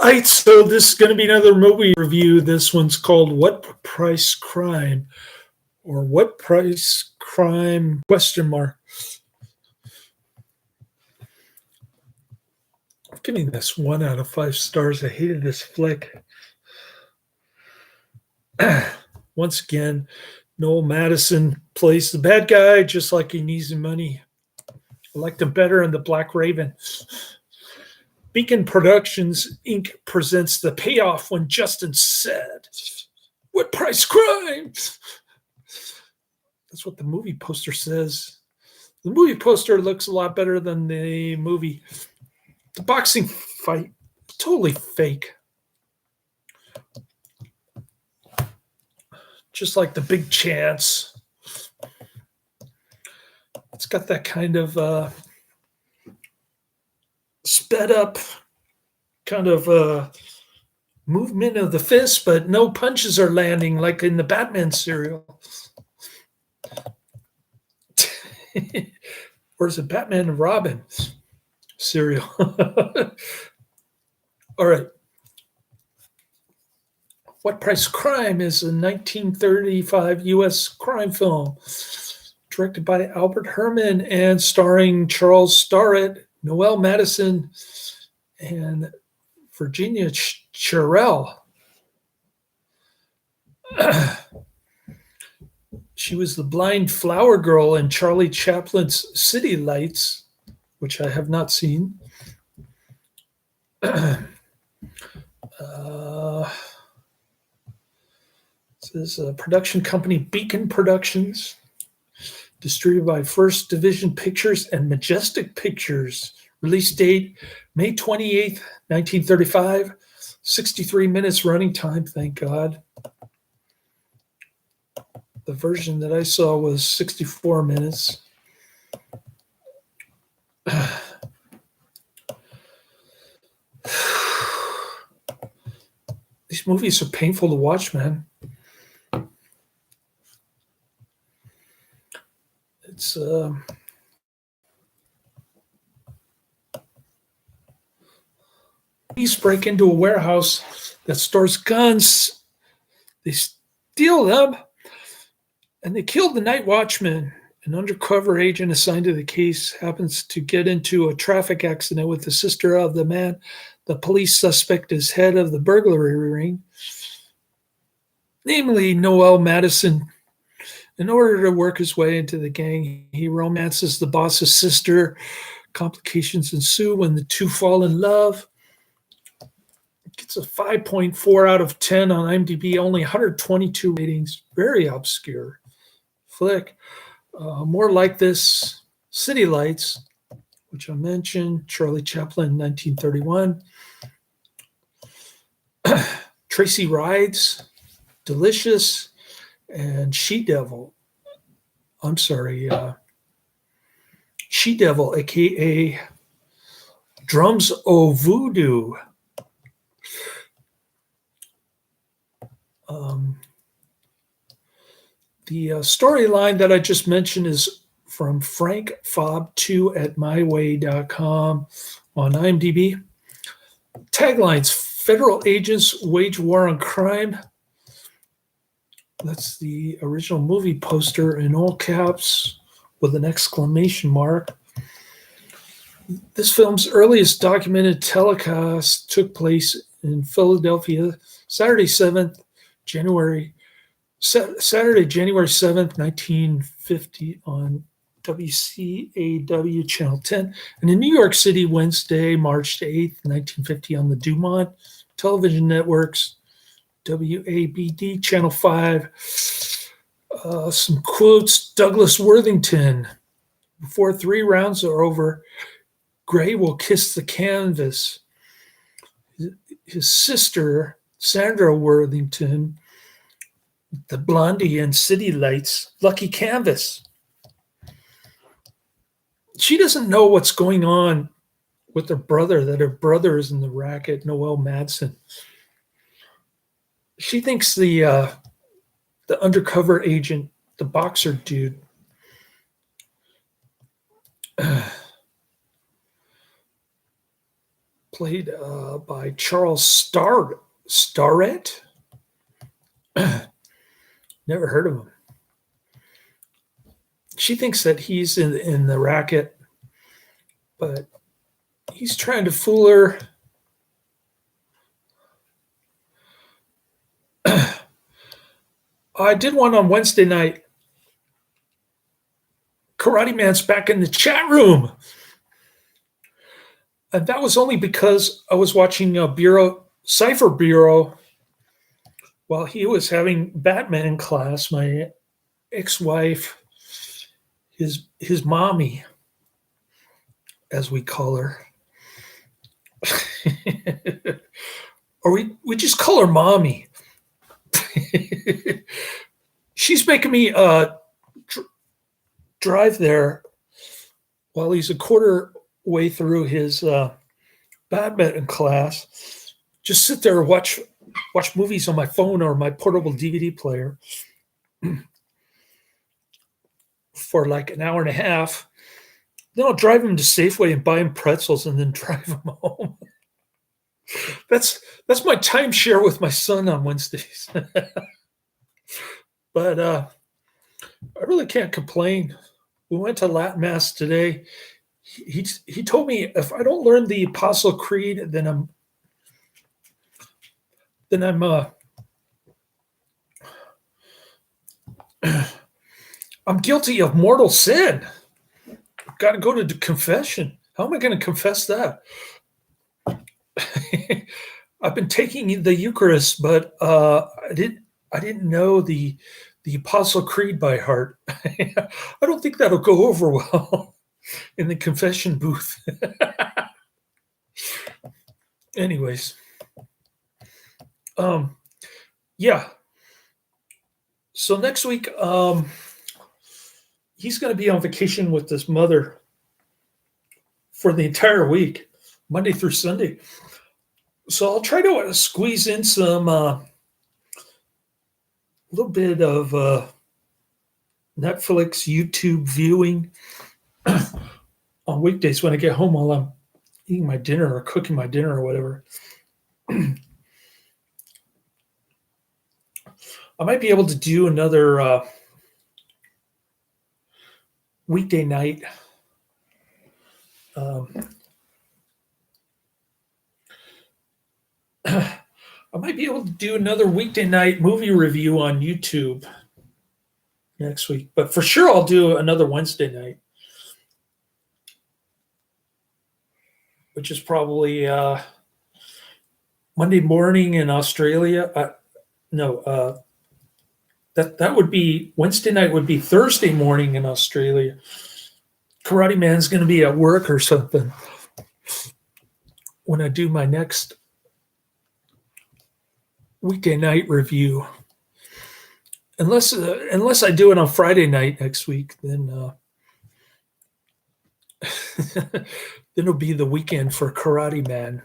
right, so this is going to be another movie review. This one's called What Price Crime, or What Price Crime question mark. I'm giving this 1 out of 5 stars. I hated this flick. Once again, Noel Madison plays the bad guy just like he needs the money. I liked him better in The Black Raven. Beacon Productions, Inc. presents The Payoff when Justin said, "What price crime?" That's what the movie poster says. The movie poster looks a lot better than the movie. The boxing fight, totally fake. Just like The Big Chance. It's got that kind of sped up kind of movement of the fist, but no punches are landing like in the Batman serial. Or is it Batman and Robin serial? All right. What Price Crime is a 1935 U.S. crime film directed by Albert Herman and starring Charles Starrett, Noel Madison, and Virginia Cherrell. She was the blind flower girl in Charlie Chaplin's City Lights, which I have not seen. This is a production company, Beacon Productions, distributed by First Division Pictures and Majestic Pictures. Release date, May 28th, 1935. 63 minutes running time, thank God. The version that I saw was 64 minutes. These movies are painful to watch, man. It's police break into a warehouse that stores guns. They steal them, and they kill the night watchman. An undercover agent assigned to the case happens to get into a traffic accident with the sister of the man the police suspect is head of the burglary ring, namely Noel Madison. In order to work his way into the gang, he romances the boss's sister. Complications ensue when the two fall in love. It gets a 5.4 out of 10 on IMDb, only 122 ratings. Very obscure flick. More like this, City Lights, which I mentioned, Charlie Chaplin, 1931. Tracy Rides, Delicious, and She-Devil, a.k.a. Drums O' Voodoo. The storyline that I just mentioned is from Frank Fob2 at myway.com on IMDb. Taglines: Federal agents wage war on crime. That's the original movie poster in all caps with an exclamation mark. This film's earliest documented telecast took place in Philadelphia, Saturday, January 7th, 1950 on WCAW Channel 10, and in New York City, Wednesday, March 8th, 1950 on the Dumont Television Networks, WABD Channel 5. Some quotes: Douglas Worthington, before 3 rounds are over, Gray will kiss the canvas. His sister, Sandra Worthington, the blondie in City Lights, lucky canvas. She doesn't know what's going on with her brother, that her brother is in the racket, Noel Madsen. She thinks the undercover agent, the boxer dude, played by Charles Starrett. Never heard of him. She thinks that he's in the racket, but he's trying to fool her. I did one on Wednesday night. Karate Man's back in the chat room. And that was only because I was watching Cypher Bureau while he was having Batman class. My ex-wife, his mommy, as we call her, or we just call her mommy. She's making me drive there while he's a quarter way through his badminton class. Just sit there and watch movies on my phone or my portable DVD player for like an hour and a half. Then I'll drive him to Safeway and buy him pretzels and then drive him home. That's my timeshare with my son on Wednesdays. But I really can't complain. We went to Latin Mass today. He told me if I don't learn the Apostle Creed, then I'm guilty of mortal sin. I've got to go to confession. How am I going to confess that? I've been taking the Eucharist, but I didn't know the Apostle Creed by heart. I don't think that'll go over well in the confession booth. Anyways, yeah. So next week, he's going to be on vacation with his mother for the entire week, Monday through Sunday. So I'll try to squeeze in some little bit of Netflix, YouTube viewing on weekdays when I get home while I'm eating my dinner or cooking my dinner or whatever. I might be able to do another weekday night. I might be able to do another weekday night movie review on YouTube next week, but for sure I'll do another Wednesday night, which is probably Monday morning in Australia. That would be Wednesday night. Would be Thursday morning in Australia. Karate Man's going to be at work or something when I do my next weekday night review. Unless I do it on Friday night next week, then then it'll be the weekend for Karate Man.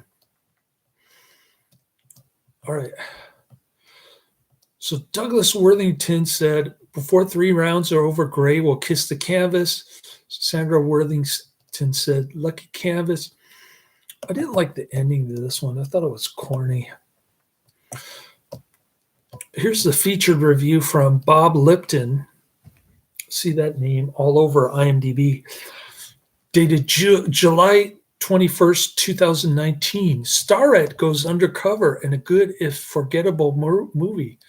All right. So Douglas Worthington said, before 3 rounds are over, Gray will kiss the canvas. Sandra Worthington said, lucky canvas. I didn't like the ending to this one. I thought it was corny. Here's the featured review from Bob Lipton. See that name all over IMDb. Dated July 21st, 2019. Starrett goes undercover in a good, if forgettable, movie.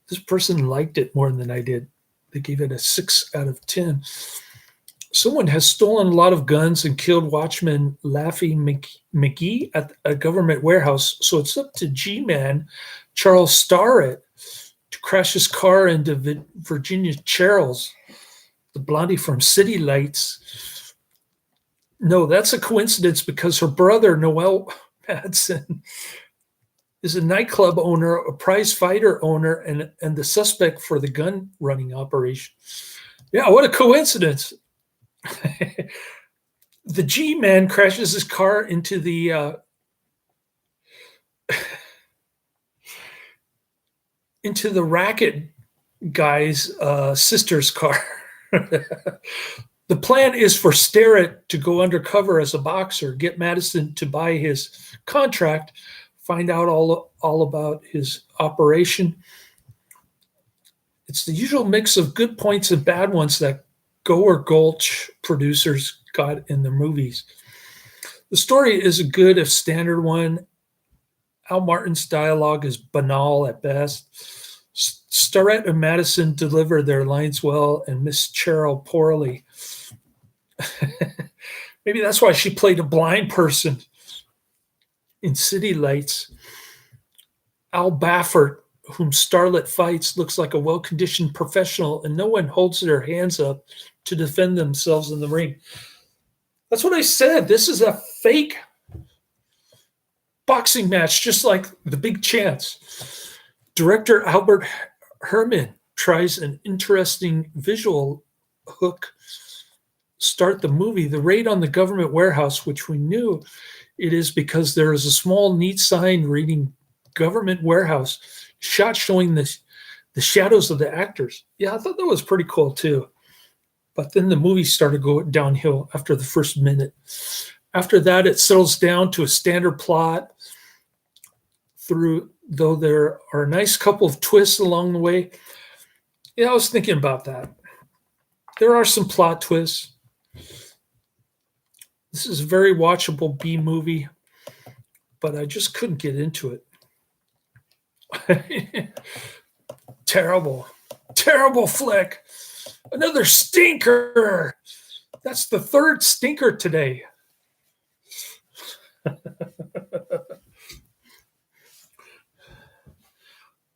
This person liked it more than I did. They gave it a 6 out of 10. Someone has stolen a lot of guns and killed Watchman Laffy McGee at a government warehouse. So it's up to G-Man Charles Starrett to crash his car into Virginia Charles, the blondie from City Lights. No, that's a coincidence because her brother, Noel Madison, is a nightclub owner, a prize fighter owner, and the suspect for the gun running operation. Yeah, what a coincidence. The G-Man crashes his car into the racket guy's sister's car. The plan is for Starrett to go undercover as a boxer, get Madison to buy his contract, find out all about his operation. It's the usual mix of good points and bad ones that Goer Gulch producers got in their movies. The story is a good, if standard one. Al Martin's dialogue is banal at best. Starrett and Madison deliver their lines well, and Miss Cheryl poorly. Maybe that's why she played a blind person in City Lights. Al Baffert, whom Starlet fights, looks like a well-conditioned professional, and no one holds their hands up to defend themselves in the ring. That's what I said. This is a fake boxing match, just like The Big Chance. Director Albert Herman tries an interesting visual hook start the movie. The raid on the government warehouse, which we knew it is because there is a small neat sign reading government warehouse, shot showing the shadows of the actors. Yeah, I thought that was pretty cool too. But then the movie started going downhill after the first minute. After that, it settles down to a standard plot, though there are a nice couple of twists along the way. Yeah, I was thinking about that. There are some plot twists. This is a very watchable B movie, but I just couldn't get into it. Terrible flick. Another stinker. That's the third stinker today.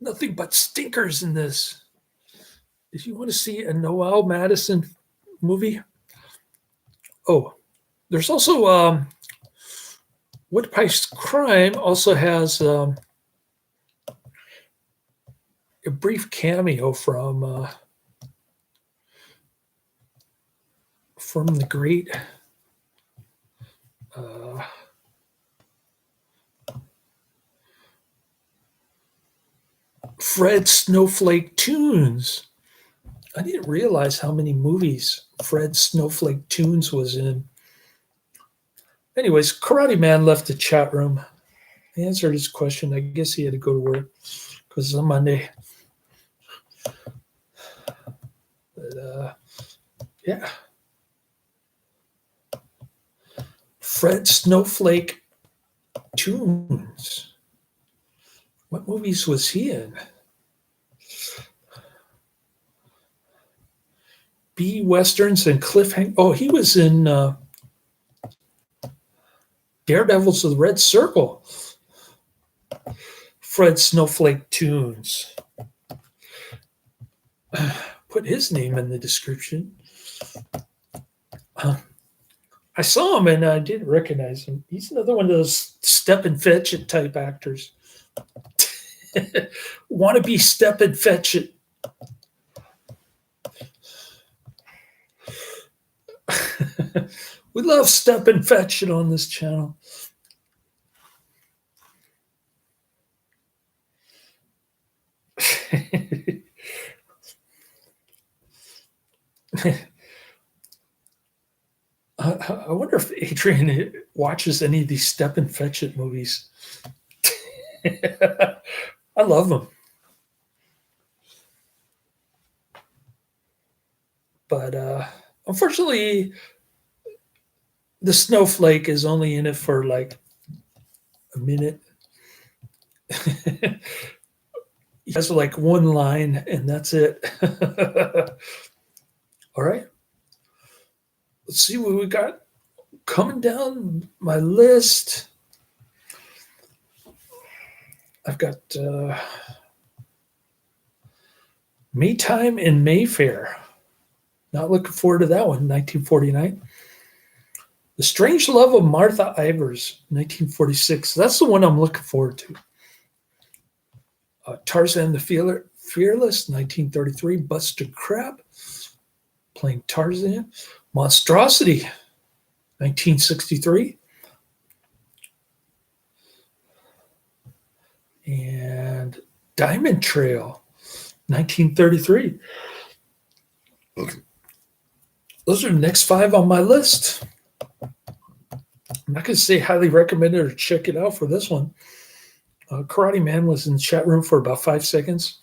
Nothing but stinkers in this. If you want to see a Noel Madison movie, there's also Woodpike's Crime also has a brief cameo from the great Fred Snowflake Toones. I didn't realize how many movies Fred Snowflake Toones was in. Anyways, Karate Man left the chat room. I answered his question. I guess he had to go to work because it's on Monday. But, yeah. Fred Snowflake Toones. What movies was he in? B Westerns and Cliffhanger. Oh, he was in Daredevils of the Red Circle. Fred Snowflake Toones. Put his name in the description. I saw him and I didn't recognize him. He's another one of those step and fetch it type actors. Want to be step and fetch it. We love step and fetch it on this channel. I wonder if Adrian watches any of these step and fetch it movies. I love them. But unfortunately, the Snowflake is only in it for like a minute. He has like one line and that's it. All right. Let's see what we got coming down my list. I've got Maytime in Mayfair. Not looking forward to that one, 1949. The Strange Love of Martha Ivers, 1946. That's the one I'm looking forward to. Tarzan the Fearless, 1933. Buster Crabbe, playing Tarzan. Monstrosity, 1963. And Diamond Trail, 1933. those are the next 5 on my list. I'm not going to say highly recommended or check it out for this one. Karate Man was in the chat room for about 5 seconds.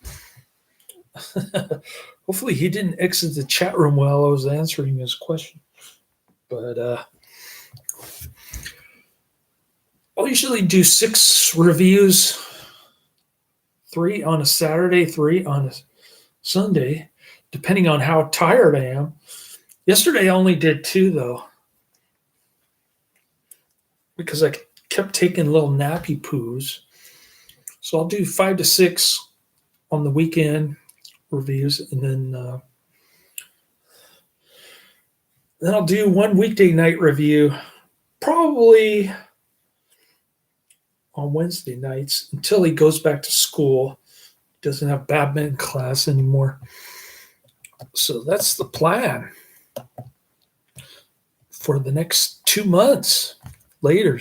Hopefully he didn't exit the chat room while I was answering his question. But I'll usually do 6 reviews, 3 on a Saturday, 3 on a Sunday, depending on how tired I am. Yesterday I only did 2 though, because I kept taking little nappy poos. So I'll do 5 to 6 on the weekend reviews, and then I'll do 1 weekday night review, probably on Wednesday nights until he goes back to school. He doesn't have badminton class anymore. So that's the plan for the next 2 months. Later.